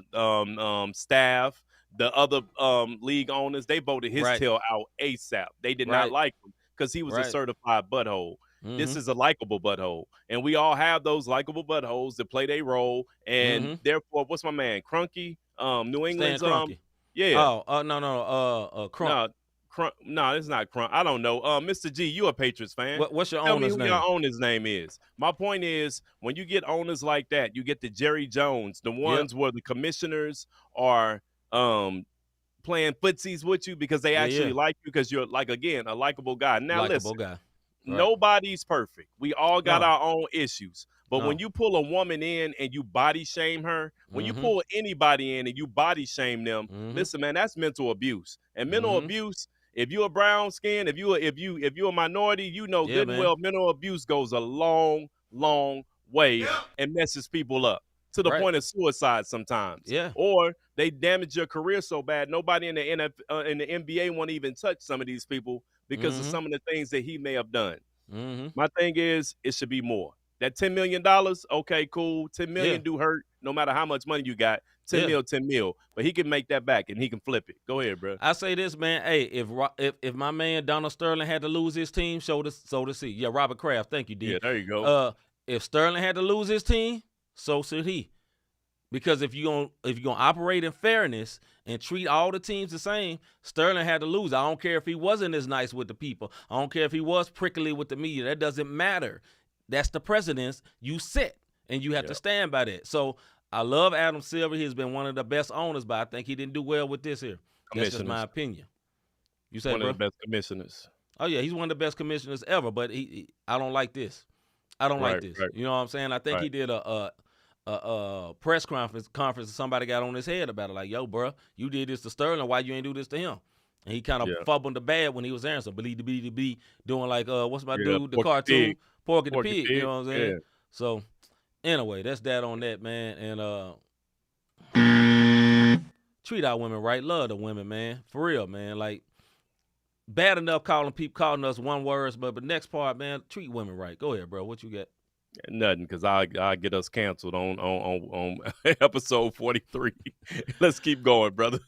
staff, the other league owners. They voted his tail out ASAP. They did not like him because he was a certified butthole. Mm-hmm. This is a likable butthole, and we all have those likable buttholes that play their role. And therefore, what's my man Crunky? New England's yeah. Oh, no, Crunk. No, it's not Crunk. I don't know. Mr. G, you a Patriots fan. What's your Tell owner's me who name? your owner's name is. My point is, when you get owners like that, you get the Jerry Jones, the ones where the commissioners are playing footsies with you because they actually like you because you're, like, again, a likable guy. Now, listen, nobody's perfect. We all got our own issues. But when you pull a woman in and you body shame her, when you pull anybody in and you body shame them, listen, man, that's mental abuse. And mental abuse, if you're a brown skin, if you're a minority, you know good and well mental abuse goes a long, long way and messes people up to the point of suicide sometimes. Yeah. Or they damage your career so bad nobody in the NBA won't even touch some of these people because of some of the things that he may have done. My thing is, it should be more. That $10 million, okay, cool. 10 million do hurt no matter how much money you got. 10 mil. But he can make that back and he can flip it. Go ahead, bro. I say this, man. Hey, if my man Donald Sterling had to lose his team, so to see. Yeah, Robert Kraft. Thank you, D. Yeah, there you go. If Sterling had to lose his team, so should he. Because if you're gonna operate in fairness and treat all the teams the same, Sterling had to lose. I don't care if he wasn't as nice with the people. I don't care if he was prickly with the media. That doesn't matter. That's the precedence you set, and you have to stand by that. So I love Adam Silver. He's been one of the best owners, but I think he didn't do well with this here. That's just my opinion. You say, one of the best commissioners. Oh, yeah, he's one of the best commissioners ever, but I don't like this. I don't like this. You know what I'm saying? I think he did a press conference, and somebody got on his head about it, like, yo, bro, you did this to Sterling. Why you ain't do this to him? And he kind of fumbled the bad when he was answering. Believe doing like, what's my dude, the cartoon? Porky the Pig, you know what I'm saying? Yeah. So, anyway, that's that on that, man. And treat our women right. Love the women, man. For real, man. Like, bad enough calling us one words, but the next part, man, treat women right. Go ahead, bro. What you got? Nothing, because I get us canceled on episode 43. Let's keep going, brother.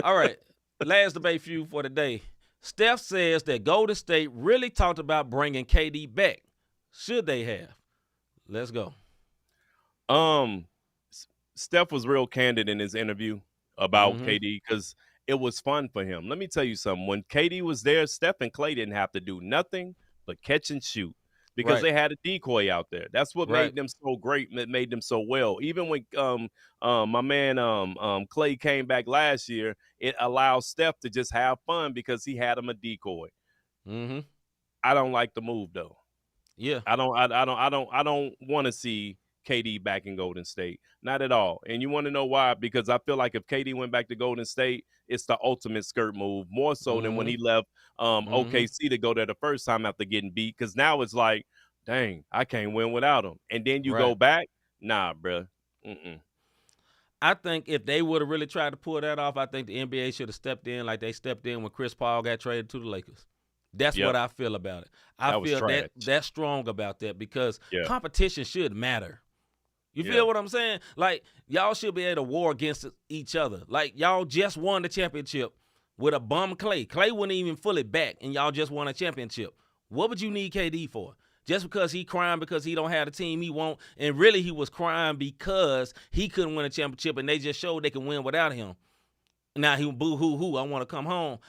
All right. Last debate feud for the day. Steph says that Golden State really talked about bringing KD back. Should they have? Let's go. Steph was real candid in his interview about KD because it was fun for him. Let me tell you something. When KD was there, Steph and Clay didn't have to do nothing but catch and shoot because they had a decoy out there. That's what made them so great, made them so well. Even when my man Clay came back last year, it allowed Steph to just have fun because he had him a decoy. I don't like the move though. Yeah, I don't want to see KD back in Golden State, not at all. And you want to know why? Because I feel like if KD went back to Golden State, it's the ultimate skirt move, more so than when he left OKC to go there the first time after getting beat. Because now it's like, dang, I can't win without him. And then you go back, nah, bruh. I think if they would have really tried to pull that off, I think the NBA should have stepped in like they stepped in when Chris Paul got traded to the Lakers. That's what Yep, I feel about it. I that was feel trash. that's strong about that because Yeah, competition should matter. You yeah, feel what I'm saying? Like, y'all should be able to war against each other. Like, y'all just won the championship with a bum Clay. Clay wasn't even fully back, and y'all just won a championship. What would you need KD for? Just because he crying because he don't have the team he want, and really he was crying because he couldn't win a championship, and they just showed they can win without him. Now he boo-hoo-hoo, I want to come home.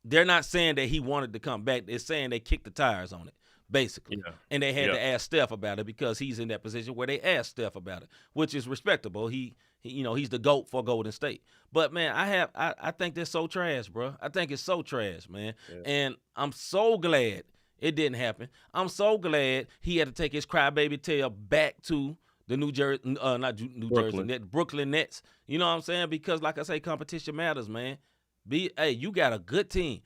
They're not saying that he wanted to come back. They're saying they kicked the tires on it, basically. yeah, And they had yeah. to ask Steph about it because he's in that position where they asked Steph about it, which is respectable. He he's the GOAT for Golden State. But man, I think that's so trash, bro. I think it's so trash, man. Yeah. And I'm so glad it didn't happen. I'm so glad he had to take his crybaby tail back to the New Jersey Brooklyn Nets. You know what I'm saying? Because like I say, competition matters, man. Hey, you got a good team.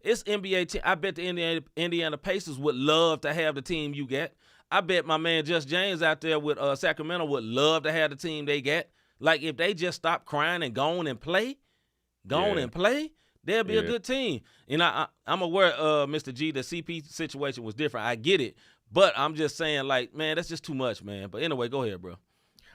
It's NBA team. I bet the Indiana Pacers would love to have the team you got. I bet my man Just James out there with Sacramento would love to have the team they got. Like if they just stop crying and go on and play, they'll be a good team. And I'm aware, Mr. G, the CP situation was different. I get it, but I'm just saying, like, man, that's just too much, man. But anyway, go ahead, bro.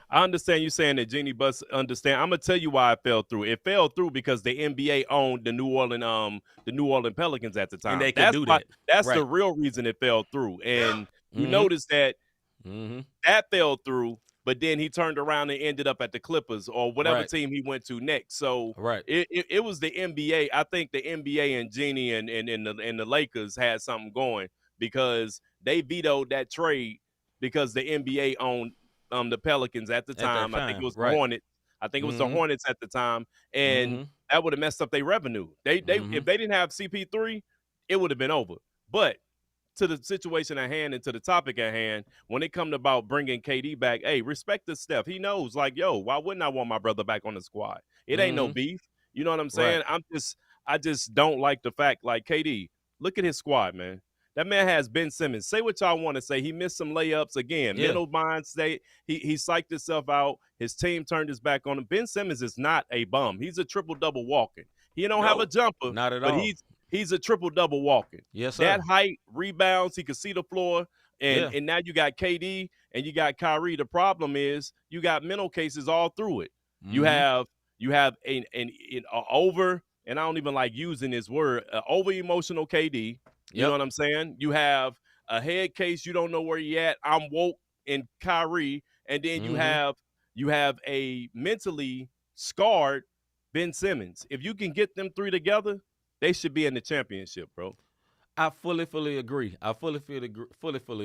I understand you saying that Jeannie Buss understand. I'm gonna tell you why it fell through. It fell through because the NBA owned the New Orleans Pelicans at the time. And they could do that. That's Right. the real reason it fell through. And you Mhm. notice that Mhm. that fell through, but then he turned around and ended up at the Clippers or whatever Right. team he went to next. So Right. it was the NBA. I think the NBA and Jeannie and the Lakers had something going because they vetoed that trade because the NBA owned the Pelicans at the At that time. I think it time, was right. the Hornets. I think it was the Mhm. Hornets at the time, and Mhm. that would have messed up their revenue. They Mhm. if they didn't have CP3, it would have been over. But to the situation at hand and to the topic at hand, when it comes about bringing KD back, hey, respect the Steph. He knows, like, yo, why wouldn't I want my brother back on the squad? It ain't no Mhm. beef. You know what I'm Right. saying? I just don't like the fact, like, KD, look at his squad, man. That man has Ben Simmons. Say what y'all want to say. He missed some layups again. Yeah. Mental mind state. He psyched himself out. His team turned his back on him. Ben Simmons is not a bum. He's a triple-double walking. He don't have a No, jumper, not at but all. he's a triple-double walking. Yes, That sir. height, rebounds, he could see the floor, and Yeah. now you got KD and you got Kyrie. The problem is you got mental cases all through it. You Mhm. have an over, and I don't even like using this word, over emotional KD. You know Yep. what I'm saying? You have a head case, you don't know where you at. I'm woke in Kyrie, and then Mhm. you have a mentally scarred Ben Simmons. If you can get them three together, they should be in the championship, bro. I fully agree. I fully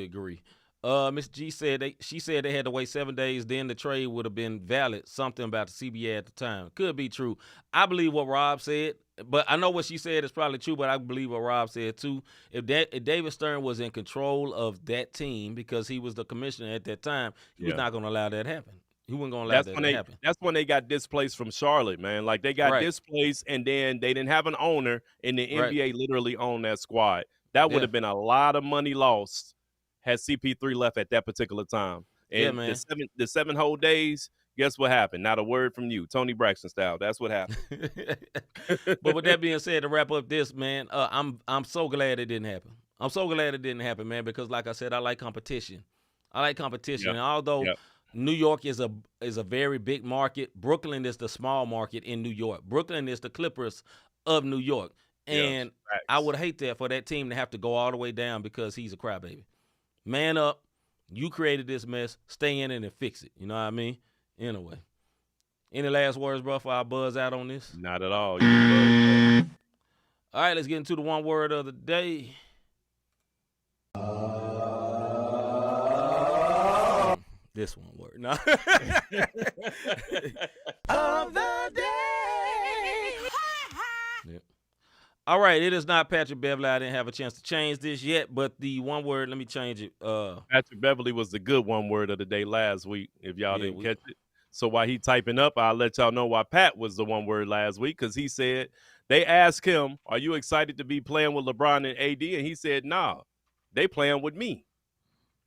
agree. Miss G said she said they had to wait 7 days. Then the trade would have been valid. Something about the CBA at the time could be true. I believe what Rob said, but I know what she said is probably true. But I believe what Rob said too. If David Stern was in control of that team because he was the commissioner at that time, he was Yeah. not going to allow that to happen. He wasn't going to allow that to happen. That's when they got displaced from Charlotte, man. Like they got Right. displaced and then they didn't have an owner and the Right. NBA literally owned that squad. That would Yeah. have been a lot of money lost had CP3 left at that particular time. Yeah, And man. the seven whole days, guess what happened? Not a word from you. Tony Braxton style. That's what happened. But with that being said, to wrap up this, man, I'm so glad it didn't happen. I'm so glad it didn't happen, man, because like I said, I like competition. Yeah. And although Yeah. New York is a very big market, Brooklyn is the small market in New York. Brooklyn is the Clippers of New York. Yeah. And Facts. I would hate that for that team to have to go all the way down because he's a crybaby. Man up. You created this mess. Stay in it and fix it. You know what I mean? Anyway. Any last words, bro, before I buzz out on this? Not at all. You can buzz. All right, let's get into the one word of the day. This one word. No. Of the day. Yep. All right, it is not Patrick Beverly. I didn't have a chance to change this yet, but the one word, let me change it. Patrick Beverly was the good one word of the day last week, if y'all Yeah, didn't catch it. So while he typing up, I'll let y'all know why Pat was the one word last week, because he said, they asked him, are you excited to be playing with LeBron and AD? And he said, nah, they playing with me.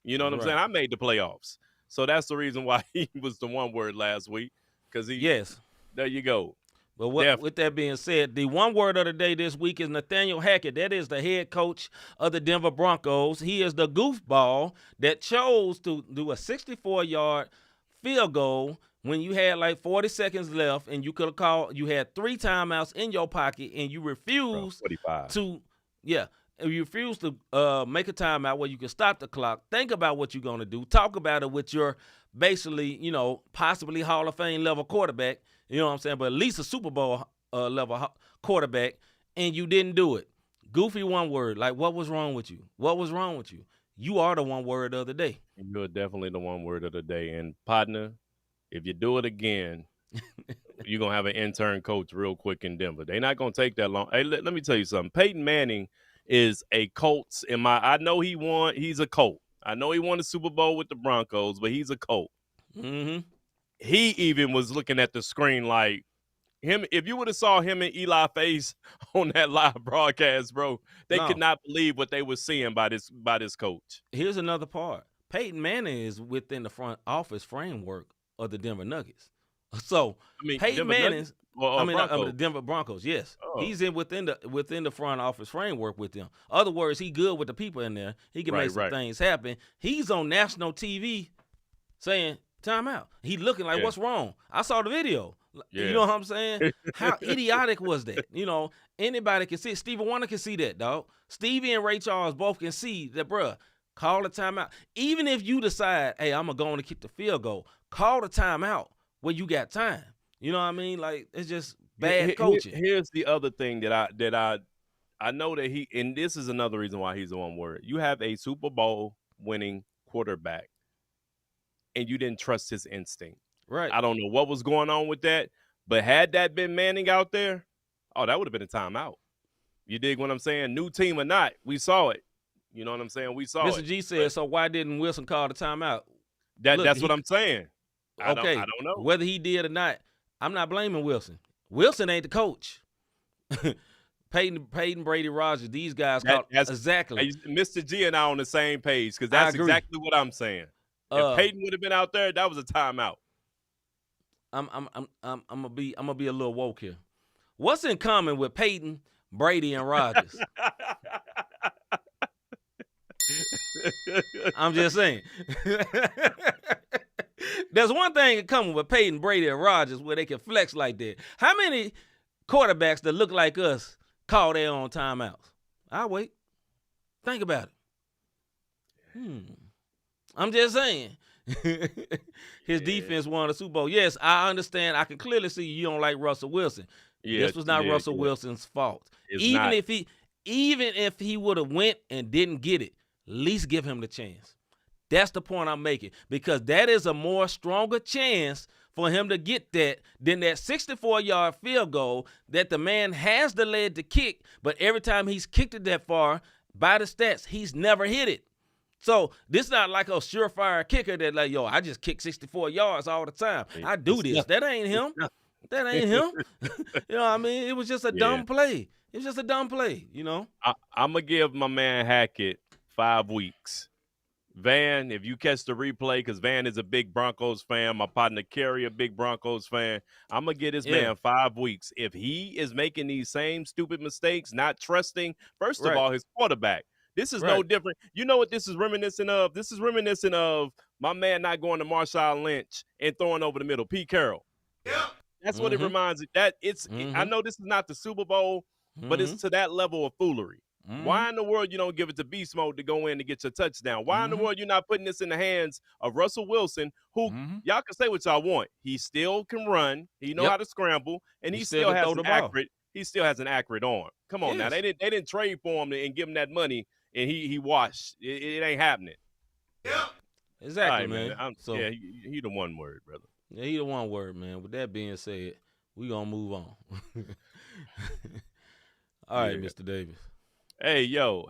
You know what I'm Right. saying? I made the playoffs. So that's the reason why he was the one word last week. because Yes. there you go. But with that being said, the one word of the day this week is Nathaniel Hackett. That is the head coach of the Denver Broncos. He is the goofball that chose to do a 64-yard field goal when you had like 40 seconds left and you could have called. You had 3 timeouts in your pocket and you refused 45. to, you refused to make a timeout where you can stop the clock. Think about what you're going to do. Talk about it with your basically, possibly Hall of Fame level quarterback. You know what I'm saying? But at least a Super Bowl level quarterback, and you didn't do it. Goofy one word. Like, what was wrong with you? What was wrong with you? You are the one word of the day. You're definitely the one word of the day. And, partner, if you do it again, you're going to have an intern coach real quick in Denver. They're not going to take that long. Hey, let me tell you something. Peyton Manning is a Colts. I know he won. He's a Colt. I know he won the Super Bowl with the Broncos, but he's a Colt. Mm-hmm. He even was looking at the screen like him. If you would have saw him and Eli face on that live broadcast, bro, they could not believe what they were seeing by this coach. Here's another part. Peyton Manning is within the front office framework of the Denver Nuggets. So Peyton Manning, the Denver Broncos. Yes, he's within the front office framework with them. Other words, he good with the people in there. He can make some things happen. He's on national TV saying, time out. He looking like, what's wrong? I saw the video. Yeah. You know what I'm saying? How idiotic was that? Anybody can see it. Stevie Wonder can see that, dog. Stevie and Ray Charles both can see that, bruh. Call the timeout. Even if you decide, hey, I'm going to go on and kick the field goal, call the timeout where you got time. You know what I mean? Like, it's just bad coaching. Here's the other thing that I know that and this is another reason why he's the one word. You have a Super Bowl winning quarterback, and you didn't trust his instinct. Right. I don't know what was going on with that, but had that been Manning out there, that would have been a timeout. You dig what I'm saying? New team or not, we saw it. You know what I'm saying? We saw it. Mr. G said, so why didn't Wilson call the timeout? That's what I'm saying. I don't know. Whether he did or not, I'm not blaming Wilson. Wilson ain't the coach. Peyton, Brady, Rogers, these guys exactly. Mr. G and I on the same page because that's exactly what I'm saying. If Peyton would have been out there, that was a timeout. I'm gonna be a little woke here. What's in common with Peyton, Brady, and Rogers? I'm just saying. There's one thing in common with Peyton, Brady, and Rogers where they can flex like that. How many quarterbacks that look like us call their own timeouts? I'll wait. Think about it. I'm just saying. His defense won the Super Bowl. Yes, I understand. I can clearly see you don't like Russell Wilson. This was not Russell Wilson's fault. Even if he would have went and didn't get it, at least give him the chance. That's the point I'm making, because that is a more stronger chance for him to get that than that 64-yard field goal that the man has the leg to kick, but every time he's kicked it that far, by the stats, he's never hit it. So this not like a surefire kicker that like, I just kick 64 yards all the time. I do this. That ain't him. That ain't him. You know what I mean? It was just a dumb play. It was just a dumb play, I'm going to give my man Hackett 5 weeks. Van, if you catch the replay, because Van is a big Broncos fan, my partner Kerry a big Broncos fan, I'm going to get this man 5 weeks. If he is making these same stupid mistakes, not trusting, first of all, his quarterback. This is no different. You know what this is reminiscent of? This is reminiscent of my man not going to Marshawn Lynch and throwing over the middle, Pete Carroll. Yeah. That's what it reminds me. I know this is not the Super Bowl, but it's to that level of foolery. Why in the world you don't give it to beast mode to go in to get your touchdown? Why in the world you're not putting this in the hands of Russell Wilson, who y'all can say what y'all want. He still can run. He know how to scramble, and he still has an accurate. He still has an accurate arm. Come on now, they didn't trade for him and give him that money, and he washed. It ain't happening. Yeah, exactly, right, man. He the one word, brother. Yeah, he the one word, man. With that being said, we gonna move on. All right, Mr. Davis. Hey, yo,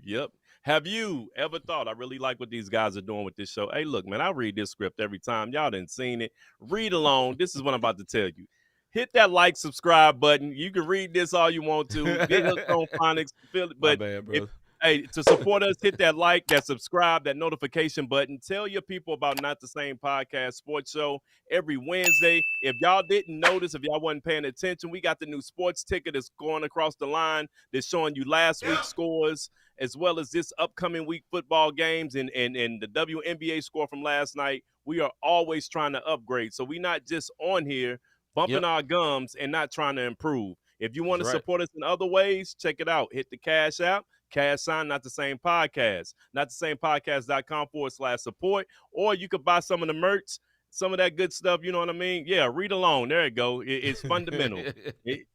yep. Have you ever thought, I really like what these guys are doing with this show? Hey, look, man, I read this script every time. Y'all done seen it. Read along. This is what I'm about to tell you. Hit that like, subscribe button. You can read this all you want to. Get hooked on phonics. But my bad, Hey, to support us, hit that like, that subscribe, that notification button. Tell your people about Not the Same Podcast Sports Show every Wednesday. If y'all didn't notice, if y'all wasn't paying attention, we got the new sports ticker that's going across the line that's showing you last week's scores as well as this upcoming week football games and the WNBA score from last night. We are always trying to upgrade. So we're not just on here bumping our gums and not trying to improve. If you want to support us in other ways, check it out. Hit the Cash App. # Not the Same Podcast. NotTheSamePodcast.com/support. Or you could buy some of the merch, some of that good stuff. You know what I mean? Yeah, read along. There you go. It's fundamental. We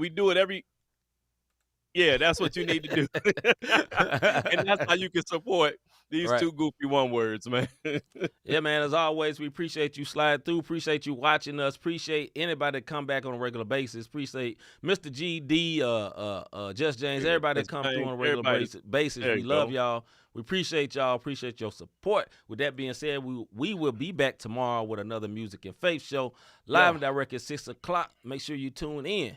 do it every. Yeah, that's what you need to do. And that's how you can support these two goofy one words, man. Yeah, man, as always, we appreciate you sliding through. Appreciate you watching us. Appreciate anybody that come back on a regular basis. Appreciate Mr. GD, Just James, everybody that come through on a regular basis. We love y'all. We appreciate y'all. Appreciate your support. With that being said, we will be back tomorrow with another Music and Faith show, live and direct at 6 o'clock. Make sure you tune in.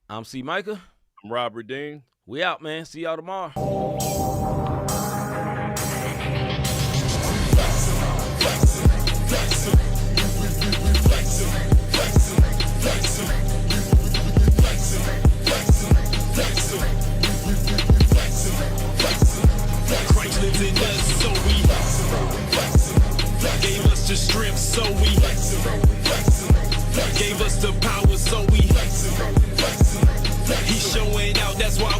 I'm C. Micah. I'm Robert Dean. We out, man. See y'all tomorrow. Christ lives in us, so we gave us the strength, so we gave us the power, so we he's showing out, that's why